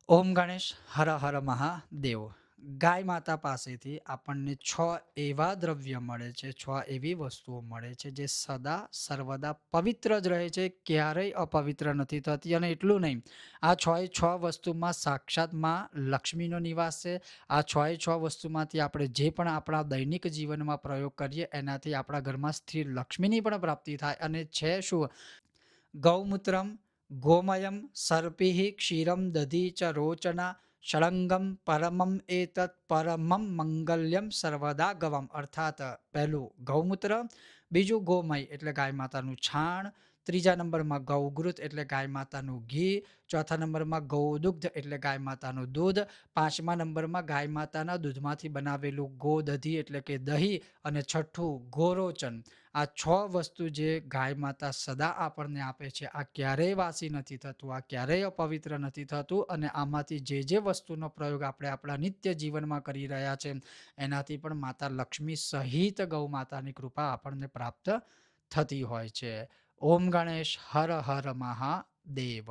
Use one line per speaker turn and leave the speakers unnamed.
ઓમ ગણેશ હર હર મહાદેવ. ગાય માતા પાસેથી આપણને 6 એવા દ્રવ્ય મળે છે, 6 એવી વસ્તુઓ મળે છે જે સદા સર્વદા પવિત્ર જ રહે છે, ક્યારેય અપવિત્ર નથી થતી. અને એટલું નહીં, આ 6 વસ્તુમાં સાક્ષાત માં લક્ષ્મીનો નિવાસ છે. આ 6 વસ્તુમાંથી આપણે જે પણ આપણા દૈનિક જીવનમાં પ્રયોગ કરીએ એનાથી આપણા ઘરમાં સ્થિર લક્ષ્મીની પણ પ્રાપ્તિ થાય. અને છે શું? ગૌમૂત્રમ, ગોમયમ, સર્પિઃ, ક્ષીરમ, દધી ચ રોચના, ષડંગમ પરમમ એતત પરમમ મંગલ્યમ સર્વદા ગવમ. અર્થાત પહેલું ગૌમૂત્ર, બીજું ગોમય એટલે ગાય માતાનું છાણ, ત્રીજા નંબરમાં ગૌઘૃત એટલે ગાય માતાનું ઘી, ચોથા નંબરમાં ગૌદુગ્ધ એટલે ગાય માતાનું દૂધ, પાંચમા નંબરમાં ગાય માતાના દૂધમાંથી બનાવેલું ગોદધી એટલે કે દહીં, અને છઠ્ઠું ગોરોચન. આ 6 વસ્તુ જે ગાય માતા સદા આપણને આપે છે, આ ક્યારેય વાસી નથી થતું, આ ક્યારેય અપવિત્ર નથી થતું. અને આમાંથી જે વસ્તુનો પ્રયોગ આપણે આપણા નિત્ય જીવનમાં કરી રહ્યા છે એનાથી પણ માતા લક્ષ્મી સહિત ગૌ માતાની કૃપા આપણને પ્રાપ્ત થતી હોય છે. ઓમ ગણેશ હર હર મહાદેવ.